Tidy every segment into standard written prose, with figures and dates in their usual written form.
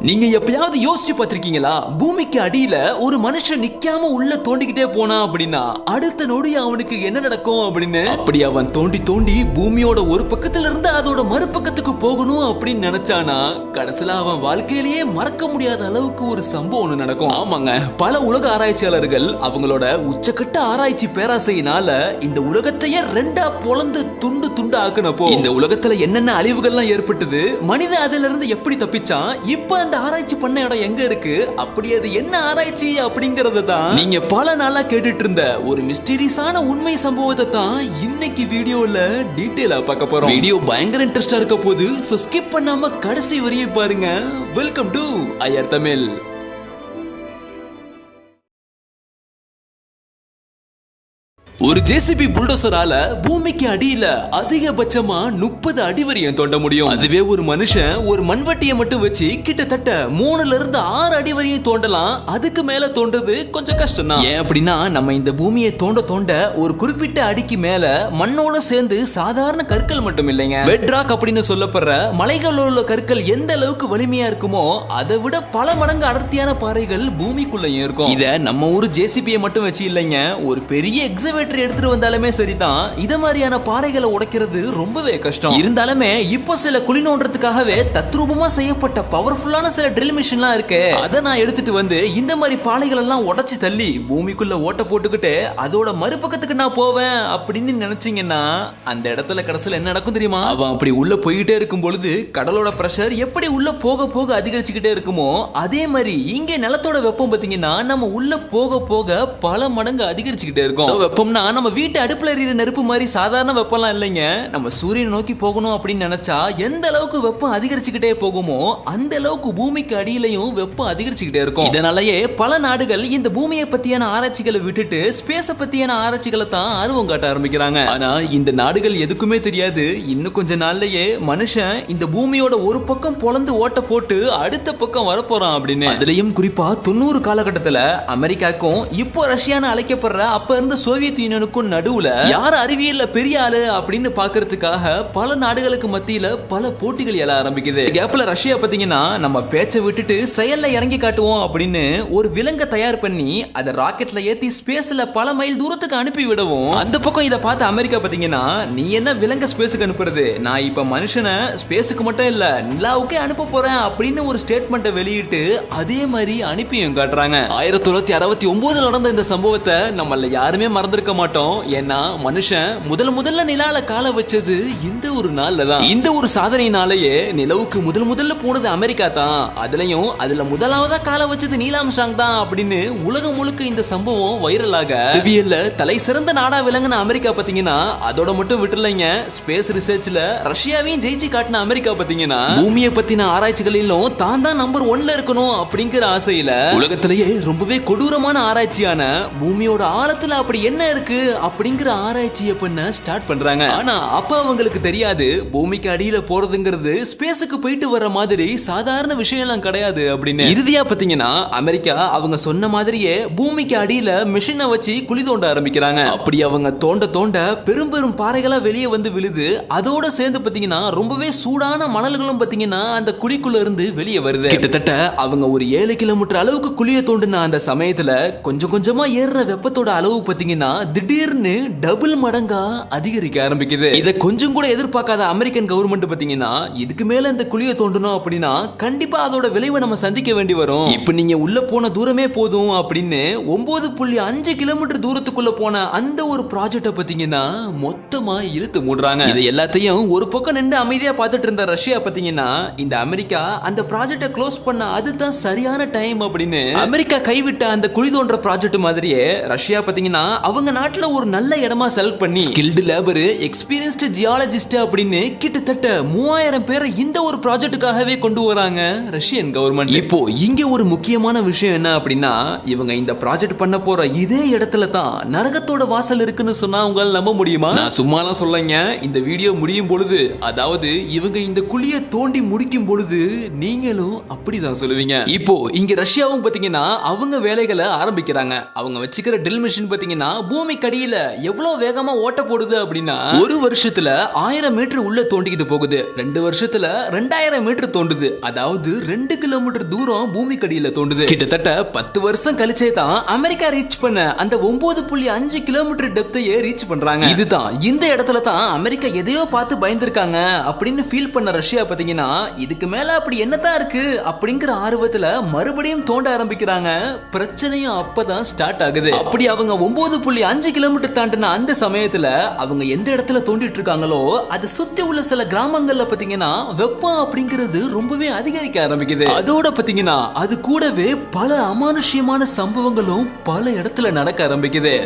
நீங்க எப்பயாவது யோசிச்சு பார்த்திருக்கீங்களா? பூமிக்கு அடியில ஒரு மனுஷன் நிக்காம உள்ள தோண்டிக்கிட்டே போனா அப்படின்னா அடுத்த நொடி அவனுக்கு என்ன நடக்கும் அப்படின்னு. அப்படி அவன் தோண்டி தோண்டி பூமியோட ஒரு பக்கத்துல இருந்து அதோட மறுபக்கத்துக்கு போகணும் அப்படின்னு நினைச்சானா கடைசியில அவன் வாழ்க்கையிலேயே மறக்க முடியாத அளவுக்கு ஒரு சம்பவம் ஒண்ணு நடக்கும். ஆமாங்க, பல உலக ஆராய்ச்சியாளர்கள் அவங்களோட உச்சக்கட்ட ஆராய்ச்சி பேராசையினால இந்த உலகத்தையே ரெண்டா பொளந்து துண்டு துண்டு ஆக்குனப்போ இந்த உலகத்துல என்னென்ன அழிவுகள்லாம் ஏற்பட்டது, மனிதன் அதுல இருந்து எப்படி தப்பிச்சான், இப்ப அந்த ஆராய்ச்சி பண்ண இடம் எங்க இருக்கு, அப்படி அது என்ன ஆராய்ச்சி அப்படிங்கறத தான் நீங்க பல நாளா கேட்டுட்டு இருந்த ஒரு மிஸ்டீரியஸான உண்மை சம்பவத்தை தான் இன்னைக்கு வீடியோல டீடைலா பார்க்க போறோம். வீடியோ பயங்கர இன்ட்ரெஸ்டா இருக்க போது, சோ ஸ்கிப் பண்ணாம கடைசி வரையும் பாருங்க. Welcome to IR Tamil. ஒரு ஜேசிபி புல்டோசரால பூமிக்கு அடியில அதிகபட்சமா 30 அடி வரையும் தோண்ட முடியும். அதுவே ஒரு மனுஷன் ஒரு மண்வெட்டியை மட்டும் வச்சு கிட்டத்தட்ட 3ல இருந்து 6 அடி வரையும் தோண்டலாம். அதுக்கு மேல தோண்டது கொஞ்சம் கஷ்டம் தான். ஏன் அப்படின்னா நம்ம இந்த பூமியை தோண்ட தோண்ட ஒரு குறிப்பிட்ட அடிக்கு மேல மண்ணோட சேர்ந்து சாதாரண கற்கள் மட்டும் இல்லைங்க, பெட்ராக் அப்படின்னு சொல்லப்படுற மலைகளில் உள்ள கற்கள் எந்த அளவுக்கு வலிமையா இருக்குமோ அதை விட பல மடங்கு அடர்த்தியான பாறைகள் பூமிக்குள்ளேயும் இருக்கும். இத நம்ம ஊர் ஜேசிபியை மட்டும் வச்சு இல்லைங்க, ஒரு பெரிய எக்ஸிபிட் எடுத்துட்டு வந்தாலுமே சரிதான், இத மாதிரியான பாறைகளை உடைக்கிறது ரொம்பவே கஷ்டம். இருந்தாலுமே இப்போ சில குழி நோண்டறதுக்காகவே தத்ரூபமா செய்யப்பட்ட பவர்ஃபுல்லான சில ட்ரில் மிஷின்லாம் இருக்கு. அதை நான் எடுத்துட்டு வந்து இந்த மாதிரி பாறைகள் எல்லாம் உடைச்சு தள்ளி பூமிக்குள்ள ஓட்ட போட்டுக்கிட்டு அதோட மறுபக்கத்துக்கு நான் போவேன் அப்படின்னு நினைச்சீங்கன்னா அந்த இடத்துல கடைசியில் என்ன நடக்கும் தெரியுமா? அவன் அப்படி உள்ள போயிட்டே இருக்கும் பொழுது கடலோட பிரஷர் எப்படி உள்ள போக போக அதிகரிச்சுக்கிட்டே இருக்குமோ அதே மாதிரி இங்க நிலத்தோட வெப்பம் பாத்தீங்கன்னா நம்ம உள்ள போக போக பல மடங்கு அதிகரிச்சுக்கிட்டே இருக்கும். வெப்பம் நம்ம வீட்டு அடுப்புல எரியிற நெருப்பு மாதிரி சாதாரண வெப்பம்லாம் இல்லைங்க. நம்ம சூரியனை நோக்கி போகணும் அப்படின்னு நினைச்சா எந்த அளவுக்கு வெப்பம் அதிகரிச்சுக்கிட்டே போகுமோ அந்த அளவுக்கு பூமிக்கு அடியிலையும் வெப்பம் அதிகரிச்சுக்கிட்டே இருக்கும். இதனாலேயே பல நாடுகள் இந்த பூமியை பத்தியான ஆராய்ச்சிகளை விட்டுட்டு ஸ்பேஸ பத்தியான ஆராய்ச்சிகளை தான் ஆர்வம் காட்ட ஆரம்பிக்கிறாங்க. ஆனா இந்த நாடுகள் எதுக்குமே தெரியாது, இன்னும் கொஞ்ச நாள்லயே மனுஷன் இந்த பூமியோட ஒரு பக்கம் பொளந்து ஓட்ட போட்டு அடுத்த பக்கம் வரப்போறான் அப்படின்னு. அதுலயும் குறிப்பா 90 காலகட்டத்துல அமெரிக்காக்கும் இப்போ ரஷ்யான்னு அழைக்கப்படுற அப்ப இருந்த சோவியத் யூனியனுக்கும் நடுவுல யார் அறிவியல்ல பெரிய ஆளு அப்படின்னு பாக்குறதுக்காக பல நாடுகளுக்கு மத்தியில பல போட்டிகள் எழ ஆரம்பிக்குது. கேப்ல ரஷ்யா பாத்தீங்கன்னா நம்ம பேச்சை விட்டுட்டு செயல்ல இறங்கி காட்டுவோம் அப்படின்னு ஒரு விலங்கை தயார் பண்ணி அதை ராக்கெட்ல ஏத்தி ஸ்பேஸ்ல பல மைல் தூரத்துக்கு அனுப்பி விடவும், அந்த பக்கம் இதை பார்த்து அமெரிக்கா பாத்தீங்கன்னா நீ என்ன விலங்க ஸ்பேஸுக்கு அனுப்புறது, நான் இப்ப மனுஷனை ஸ்பேஸுக்கு மட்டும் இல்ல நிலாவுக்கே அனுப்ப போறேன் அப்படின்னு ஒரு ஸ்டேட்மெண்ட்டை வெளியிட்டு அதே மாதிரி அனுப்பியும் காட்டுறாங்க. 1969 நடந்த இந்த சம்பவத்தை நம்மள யாருமே மறந்திருக்க மாட்டோம். ஏன்னா மனுஷன் முதல்ல நிலால கால வச்சது இந்த ஒரு நாள்ல தான். இந்த ஒரு சாதனையினாலேயே நிலவுக்கு முதல்ல போனது அமெரிக்கா தான், அதுல முதலாவதா கால வச்சது நீல் ஆம்ஸ்ட்ராங் தான் அப்படின்னு உலகம் முழுக்க இந்த சம்பவம் வைரலாக அறிவியல்ல தலை சிறந்த நாடா விளங்குன அமெரிக்கா பாத்தீங்கன்னா அதோட மட்டும் விட்டுலைங்க, ஸ்பேஸ் ரிசர்ச்ல ரஷ்யாவையும் ஜெயிச்சு காட்டின அமெரிக்கா பாத்தீங்கன்னா பூமியை பத்தின ஆராய்ச்சிகளிலும் தான் நம்பர் 1ல இருக்கணும் அப்படிங்கிற ஆசையில உலகத்திலேயே ரொம்பவே கொடூரமான ஆராய்ச்சியான பூமியோட ஆழத்துல அப்படி என்ன இருக்கு அப்படிங்கிற ஆராய்ச்சியை பண்ண ஸ்டார்ட் பண்றாங்க. ஆனா அப்ப அவங்களுக்கு தெரியாது பூமிக்கு அடியில போறதுங்கிறது ஸ்பேஸுக்கு போயிட்டு வர மாதிரி சாதாரண விஷயம் எல்லாம் கிடையாது அப்படின்னு. இறுதியா பாத்தீங்கன்னா அமெரிக்கா அவங்க சொன்ன மாதிரியே பூமிக்கு அடியில மிஷினை வச்சு குழி தோண்ட ஆரம்பிக்கிறாங்க. அப்படி அவங்க தோண்ட தோண்ட பெரும் பெரும் பாறைகளா வெளியே வந்து விழுது. அதோட சேர்ந்து பாத்தீங்கன்னா ரொம்பவே சூடான மணல்களும் பாத்தீங்கன்னா அந்த குழிக்குள்ள இருந்து வெளியே வருது. கிட்டத்தட்ட அவங்க ஒரு 7 கிலோமீட்டர் அளவுக்கு குழியை தோண்டின அந்த சமயத்துல கொஞ்சம் கொஞ்சமா ஏறுற வெப்பத்தோட அளவு பாத்தீங்கன்னா திடீர்னு டபுள் மடங்கா அதிகரிக்க ஆரம்பிக்குது. இத கொஞ்சம் கூட எதிர்பார்க்காத அமெரிக்கன் கவர்மெண்ட் பாத்தீங்கன்னா இதுக்கு மேல இந்த குழியை தோண்டணும் அப்படின்னா கண்டிப்பா அதோட விளைவை நம்ம சந்திக்க வேண்டி வரும். இப்ப நீங்க உள்ள போன தூரமே போதும் அப்படின்னு 9.5 கிலோமீட்டர் தூரத்துக்குள்ள போன அந்த ஒரு ப்ராஜெக்ட பாத்தீங்கன்னா மொத்தமா இழுத்து மூடுறாங்க. இது எல்லாத்தையும் ஒரு பக்கம் நின்று அமைதியா பார்த்துட்டு இருந்த ரஷ்யா பாத்தீங்கன்னா இந்த அமெரிக்கா அந்த ப்ராஜெக்ட க்ளோஸ் பண்ண அதுதான் சரியான டைம் அப்படின்னு அமெரிக்கா கைவிட்ட அந்த குழி தோன்ற ப்ராஜெக்ட் மாதிரியே ரஷ்யா பாத்தீங்கன்னா அவங்க நாட்டுல ஒரு நல்ல இடமா செலக்ட் பண்ணி ஸ்கில்டு லேபர், எக்ஸ்பீரியன்ஸ்டு ஜியாலஜிஸ்ட் அப்படின்னு கிட்டத்தட்ட 3000 பேரை இந்த ஒரு ப்ராஜெக்ட்டுக்காகவே கொண்டு வராங்க ரஷ்யன் கவர்மெண்ட். இப்போ இங்க ஒரு முக்கியமான விஷயம் என்ன அப்படின்னா இவங்க இந்த ப்ராஜெக்ட் பண்ண போற இதே இடத்துல தான் நரகத்தோட வாசல் இருக்குன்னு சொன்னா உங்களால நம்ப முடியுமா? நான் சும்மாலாம் சொல்லலைங்க, இந்த வீடியோ முடியும் பொழுது அதாவது இவங்க இந்த குழியை தோண்டி முடிக்கும் பொழுது நீங்களும் அப்படிதான் சொல்லுவீங்க. இப்போ இங்க ரஷ்யாவும் பாத்தீங்கன்னா அவங்க வேலைகளை ஆரம்பிக்கிறாங்க. அவங்க வச்சுக்கிற ட்ரில் மிஷின் பாத்தீங்கன்னா பூமி பூமிக்கு அடியில எவ்வளவு வேகமா ஓட்ட போடுது அப்படின்னா ஒரு வருஷத்துல 1000 மீட்டர் உள்ள தோண்டிக்கிட்டு போகுது, 2 வருஷத்துல 2000 மீட்டர் தோண்டுது. அதாவது 2 கிலோமீட்டர் தூரம் பூமிக்கு அடியில தோண்டுது. கிட்டத்தட்ட 10 வருஷம் கழிச்சே தான் அமெரிக்கா ரீச் பண்ண அந்த 9.5 கிலோமீட்டர் டெப்தையே ரீச் பண்றாங்க. இதுதான் இந்த இடத்துல தான் அமெரிக்கா எதையோ பார்த்து பயந்துருக்காங்க அப்படின்னு ஃபீல் பண்ண ரஷ்யா பாத்தீங்கன்னா இதுக்கு மேல அப்படி என்னதான் இருக்கு அப்படிங்கிற ஆர்வத்துல மறுபடியும் தோண்ட ஆரம்பிக்கிறாங்க. பிரச்சனையும் அப்பதான் ஸ்டார்ட் ஆகுது. அப்படி அவங்க 9.5 கிலோமீட்டர் தாண்டின அந்த சமயத்துல அவங்க எந்த இடத்துல தோண்டிட்டு இருக்காங்களோ அது சுத்தி உள்ள சில கிராமங்கள்ல பாத்தீங்கன்னா வெப்பம் அப்படிங்கிறது ரொம்பவே அதிகரிக்க ஆரம்பிக்குது. அதோட பாத்தீங்கன்னா அது கூடவே பல அமானுஷ்யமான சம்பவங்களும் பல இடத்துல நடக்க ஆரம்பிக்குது.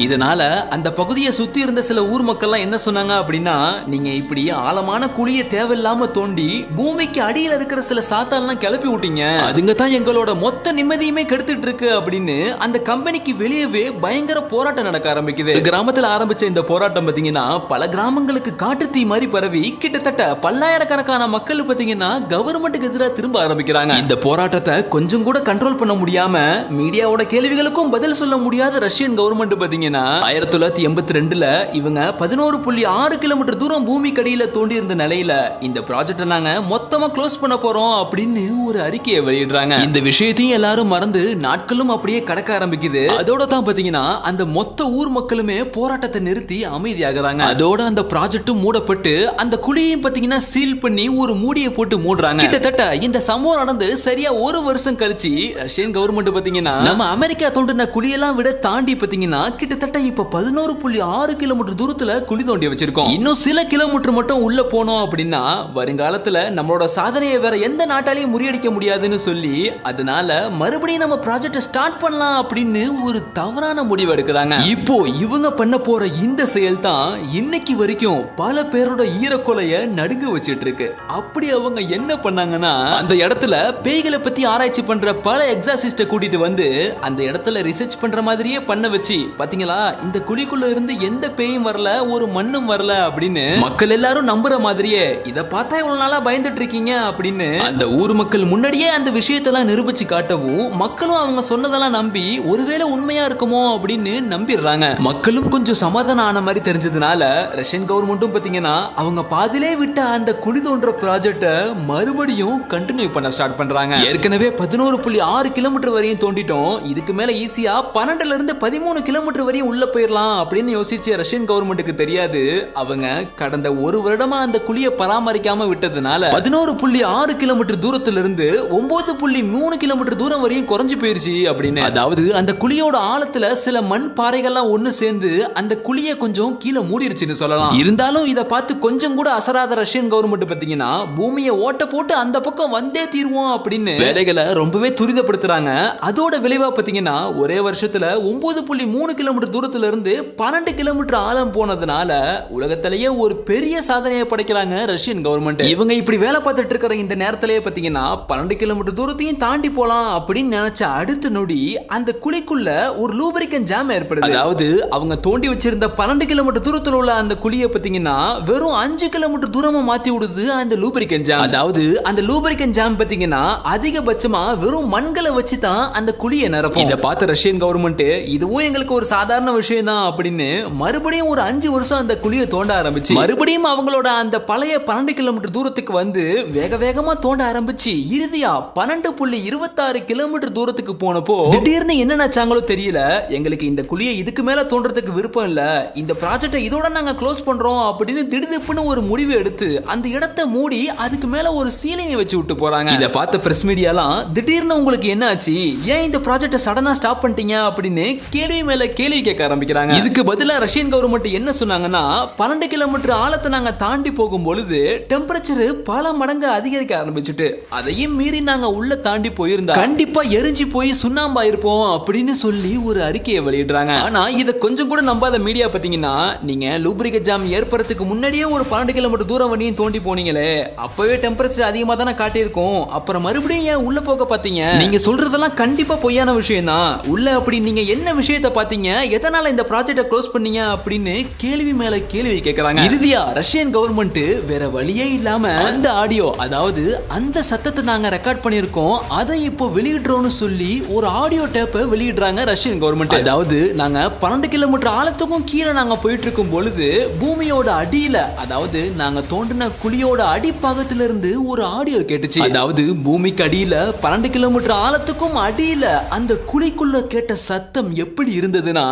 இதனால அந்த பகுதியை சுத்தி இருந்த சில ஊர் மக்கள்லாம் என்ன சொன்னாங்க அப்படின்னா, நீங்க இப்படி ஆழமான குழியை தேவையில்லாம தோண்டி பூமிக்கு அடியில இருக்கிற சில சாத்தான்லாம் கிளப்பி விட்டீங்க, அதுங்க தான் எங்களோட மொத்த நிம்மதியுமே கெடுத்துட்டு இருக்கு அப்படின்னு அந்த கம்பெனிக்கு வெளியவே பயங்கர போராட்டம் நடக்க ஆரம்பிக்குது. கிராமத்துல ஆரம்பிச்ச இந்த போராட்டம் பாத்தீங்கன்னா பல கிராமங்களுக்கு காட்டு தீ மாதிரி பரவி கிட்டத்தட்ட பல்லாயிரக்கணக்கான மக்கள் பாத்தீங்கன்னா கவர்மெண்ட்டுக்கு எதிராக திரும்ப ஆரம்பிக்கிறாங்க. இந்த போராட்டத்தை கொஞ்சம் கூட கண்ட்ரோல் பண்ண முடியாம மீடியாவோட கேள்விகளுக்கும் பதில் சொல்ல முடியாத ரஷ்யன் கவர்மெண்ட் பாத்தீங்கன்னா 1982ல இவங்க 11.6 கிலோமீட்டர் தூரம் பூமிக்கு அடியில தோண்டி இருந்த நிலையில இந்த ப்ராஜெக்ட்டை நாங்க மொத்தமா க்ளோஸ் பண்ண போறோம் அப்படின்னு ஒரு அறிக்கையை வெளியிடுறாங்க. இந்த விஷயத்தையும் எல்லாரும் மறந்து நாட்களும் அப்படியே கடக்க ஆரம்பிக்குது. அதோட தான் பாத்தீங்கன்னா அந்த மொத்த ஊர் மக்களுமே போராட்டத்தை நிறுத்தி அமைதியாகிறாங்க. அதோட அந்த ப்ராஜெக்டும் மூடப்பட்டு அந்த குழியையும் பாத்தீங்கன்னா சீல் பண்ணி ஒரு மூடியை போட்டு மூடுறாங்க. கிட்டத்தட்ட இந்த சம்பவம் நடந்து சரியா ஒரு வருஷம் கழிச்சு ரஷ்யன் கவர்மெண்ட் பாத்தீங்கன்னா நம்ம அமெரிக்கா தோண்டின குழியெல்லாம் விட தாண்டி பாத்தீங்கன்னா கிட்டத்தட்ட இப்ப 11.6 கிலோமீட்டர் தூரத்துல குழி தோண்டி வச்சிருக்கோம். இன்னும் சில கிலோமீட்டர் மட்டும் உள்ள போனோம் அப்படின்னா வருங்காலத்துல நம்மளோட சாதனையை வேற எந்த நாட்டாலையும் முறியடிக்க முடியாதுன்னு சொல்லி அதனால மறுபடியும் நம்ம ப்ராஜெக்ட் ஸ்டார்ட் பண்ணலாம் அப்படின்னு ஒரு தவறான முடிவு எடுக்கிறாங்க. இப்போ இவங்க பண்ண போற இந்த செயல் தான் இன்னைக்கு வரைக்கும் பல பேரோட ஈரக்கொலைய நடுங்க வச்சிட்டு இருக்கு. அப்படி அவங்க என்ன பண்ணாங்கன்னா அந்த இடத்துல பேய்களை பத்தி ஆராய்ச்சி பண்ற பல எக்ஸாசிஸ்ட கூட்டிட்டு வந்து அந்த இடத்துல ரிசர்ச் பண்ற மாதிரியே பண்ண வச்சு பாத்தீங்களா இந்த குழிக்குள்ள இருந்து எந்த பேயும் வரல ஒரு மண்ணும் வரல அப்படின்னு மக்கள் எல்லாரும் நம்புற மாதிரியே இத பார்த்தா இவ்வளவு நாளா பயந்துட்டு இருக்கீங்க அப்படின்னு அந்த ஊர் மக்கள் முன்னாடியே அந்த விஷயத்தெல்லாம் நிரூபிச்சு காட்டவும் மக்களும் அவங்க சொன்னதெல்லாம் நம்பி ஒருவேளை உண்மையா இருக்குமோ அப்படின்னு நம்பிடுறாங்க. மக்களும் கொஞ்சம் சமாதானம் ஆன மாதிரி தெரிஞ்சதுனால ரஷ்யன் கவர்மெண்ட்டும் பாத்தீங்கன்னா அவங்க பாதிலே விட்ட அந்த குழி தோன்ற ப்ராஜெக்ட மறுபடியும் கண்டினியூ பண்ண ஸ்டார்ட் பண்றாங்க. ஏற்கனவே 11.6 கிலோமீட்டர் வரையும் தோண்டிட்டோம், இதுக்கு மேல ஈஸியா 12ல இருந்து 13 கிலோமீட்டர் வரையும் உள்ள போயிடலாம் அப்படின்னு யோசிச்ச ரஷ்யன் கவர்மெண்ட்டுக்கு தெரியாது அவங்க கடந்த ஒரு வருடமா அந்த குழியை பராமரிக்காம விட்டதுனால 11.6 கிலோமீட்டர் தூரத்துல இருந்து 9.3 கிலோமீட்டர் தூரம் வரையும் குறைஞ்சு போயிருச்சு அப்படின்னு. அதாவது அந்த குழியோட ஆழத்துல சில மண் பாறைகள்லாம் ஒண்ணு சேர்ந்து அந்த குழியை கொஞ்சம் கீழே மூடிருச்சுன்னு சொல்லலாம். இருந்தாலும் இதை பார்த்து கொஞ்சம் கூட அசராத ரஷ்யன் கவர்மெண்ட் பாத்தீங்கன்னா பூமியை ஓட்ட போட்டு அந்த பக்கம் வந்தே தீர்வோம் அப்படின்னு வேலைகளை ரொம்பவே துரிதப்படுத்துறாங்க. அதோட விளைவா பாத்தீங்கன்னா ஒரே வருஷத்துல 9.3 கிலோமீட்டர் தூரத்துல இருந்து 12 கிலோமீட்டர் ஆழம் போனதுனால உலகத்திலேயே ஒரு பெரிய சாதனையை படைக்கிறாங்க ரஷ்யன் கவர்மெண்ட். இவங்க இப்படி வேலை பார்த்துட்டு இருக்கிற இந்த நேரத்திலேயே பாத்தீங்கன்னா 12 கிலோமீட்டர் தூரத்தையும் தாண்டி போலாம் அப்படின்னு நினைச்ச அடுத்த நொடி அந்த குழிக்குள்ள ஒரு லூபரிகன் ஜாம் ஏற்படுது. அதாவது அவங்க தோண்டி வச்சிருந்த 12 கிலோமீட்டர் தூரத்துல உள்ள அந்த குழியை பாத்தீங்கன்னா வெறும் 5 கிலோமீட்டர் தூரமா மாத்தி விடுது அந்த லூபரிகன் ஜாம். அதாவது அந்த லூபரிகன் ஜாம் பாத்தீங்கன்னா அதிகபட்சமா வெறும் மண்களை வச்சு தான் அந்த குழியை நிரப்பும். இதை பார்த்த ரஷ்யன் கவர்மெண்ட் இதுவும் எங்களுக்கு ஒரு சாதாரண விஷயம் தான் அப்படின்னு மறுபடியும் ஒரு 5 வருஷம் அந்த குழியை தோண்ட ஆரம்பிச்சு மறுபடியும் அவங்களோட அந்த பழைய 12 கிலோமீட்டர் தூரத்துக்கு வந்து வேக வேகமா தோண்ட ஆரம்பிச்சு இறுதியா 12.26 கிலோமீட்டர் தூரத்துக்கு போனப்போ திடீர்னு என்ன நினைச்சாங்களோ தெரியல, எங்களுக்கு இந்த குழியை இதுக்கு மேல தோன்றதுக்கு விருப்பம் இல்ல, இந்த ப்ராஜெக்டை இதோட நாங்க க்ளோஸ் பண்றோம் அப்படின்னு திடுதிப்புன்னு ஒரு முடிவு எடுத்து அந்த இடத்தை மூடி அதுக்கு மேல ஒரு சீலிங்கை வச்சு விட்டு போறாங்க. இதை பார்த்த பிரஸ் மீடியாலாம் திடீர்னு உங்களுக்கு என்ன ஆச்சு, ஏன் இந்த ப்ராஜெக்டை சடனா ஸ்டாப் பண்ணிட்டீங்க அப்படின்னு கேள்வி மேல கேள்வி கேட்க ஆரம்பிக்கிறாங்க. இதுக்கு பதிலா ரஷ்யன் கவர்மெண்ட் என்ன சொன்னாங்கன்னா 12 கிலோமீட்டர் ஆழத்தை நாங்க தாண்டி போகும் பொழுது டெம்பரேச்சர் பல மடங்கு அதிகரிக்க ஆரம்பிச்சுட்டு அதையும் மீறி நாங்க உள்ள தாண்டி போயிருந்தா கண்டிப்பா எரிஞ்சு போய் சுண்ணாம்பா இருப்போம் அப்படின்னு சொல்லி ஒரு அறிக்கையை வெளியிடுறாங்க. ஆனா இதை கொஞ்சம் கூட நம்பாத மீடியா பாத்தீங்கன்னா நீங்க லூப்ரிக ஜாம் ஏற்படுறதுக்கு முன்னாடியே ஒரு 12 கிலோமீட்டர் தூரம் வரையும் தோண்டி போனீங்களே, அப்பவே டெம்பரேச்சர் அதிகமா தானே காட்டியிருக்கும், அப்புறம் மறுபடியும் ஏன் உள்ள போக பாத்தீங்க, நீங்க சொல்றதெல்லாம் கண்டிப்பா பொய்யான விஷயம் தான், உள்ள அப்படி நீங்க என்ன விஷயத்தை பாத்தீங்க, எதனால இந்த ப்ராஜெக்ட க்ளோஸ் பண்ணீங்க அப்படின்னு கேள்வி மேல கேள்வி கேக்குறாங்க. இறுதியா ரஷ்யன் கவர்மெண்ட் வேற வழியே இல்லாம அந்த ஆடியோ, அதாவது அந்த சத்தத்தை நாங்க ரெக்கார்ட் பண்ணிருக்கோம், அதை இப்போ வெளியிடுறோம்னு சொல்லி ஒரு ஆடியோ டேப்பை வெளியிடுறாங்க ரஷ்யன் கவர்மெண்ட். அதாவது நாங்க 12 கிலோமீட்டர் ஆழத்துக்கும் கீழே நாங்க போயிட்டு இருக்கும் பொழுது பூமியோட அடியில, அதாவது நாங்க தோண்டின குழியோட அடிப்பாகத்துல இருந்து ஒரு ஆடியோ கேட்டுச்சு. அதாவது பூமிக்கு அடியில 12 கிலோமீட்டர் ஆழத்துக்கும் அடியில அந்த குழிக்குள்ள கேட்ட சத்தம் எப்படி இருந்ததுன்னா,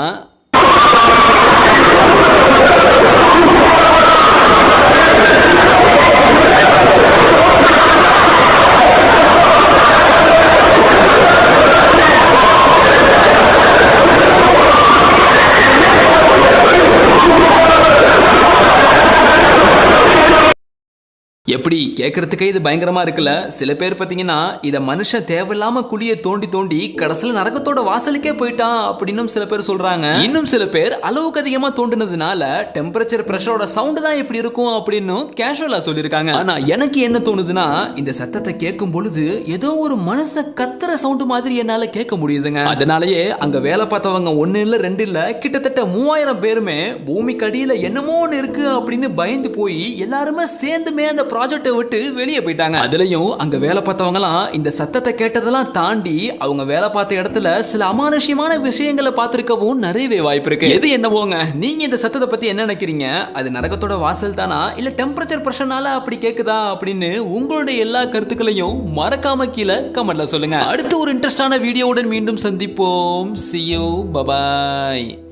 எப்படி கேட்கறதுக்கே இது பயங்கரமா இருக்குல்ல. சில பேர் பாத்தீங்கன்னா இத மனுஷன் தேவையில்லாம குழியை தோண்டி தோண்டி கடைசியில நரகத்தோட வாசலுக்கே போயிட்டான் அப்படின்னு சில பேர் சொல்றாங்க. இன்னும் சில பேர் அளவுக்கு அதிகமா தோண்டினதுனால டெம்பரேச்சர் பிரஷரோட சவுண்ட் தான் எப்படி இருக்கும் அப்படின்னு கேஷுவலா சொல்லியிருக்காங்க. ஆனா எனக்கு என்ன தோணுதுன்னா, இந்த சத்தத்தை கேட்கும் பொழுது ஏதோ ஒரு மனுஷ கத்துற சவுண்ட் மாதிரி என்னால கேட்க முடியுதுங்க. அதனாலயே அங்க வேலை பார்த்தவங்க 1 இல்ல 2 இல்ல கிட்டத்தட்ட 3000 பேருமே பூமிக்கு அடியில என்னமோ ஒன்று இருக்கு அப்படின்னு பயந்து போய் எல்லாருமே சேர்ந்துமே அந்த ப்ராஜெக்ட்டை விட்டு வெளியே போயிட்டாங்க. அதுலயும் அங்க வேலை பார்த்தவங்கலாம் இந்த சத்தத்தை கேட்டதெல்லாம் தாண்டி அவங்க வேலை பார்த்த இடத்துல சில அமானுஷ்யமான விஷயங்களை பார்த்திருக்கவும் நிறையவே வாய்ப்பு இருக்கு. எது என்னவோங்க, நீங்க இந்த சத்தத்தை பத்தி என்ன நினைக்கிறீங்க? அது நரகத்தோட வாசல் தானா இல்ல டெம்பரேச்சர் பிரஷர்னால அப்படி கேக்குதா அப்படின்னு உங்களுடைய எல்லா கருத்துக்களையும் மறக்காம கீழே கமெண்ட்ல சொல்லுங்க. அடுத்து ஒரு இன்ட்ரெஸ்டான வீடியோவுடன் மீண்டும் சந்திப்போம். See you, bye bye.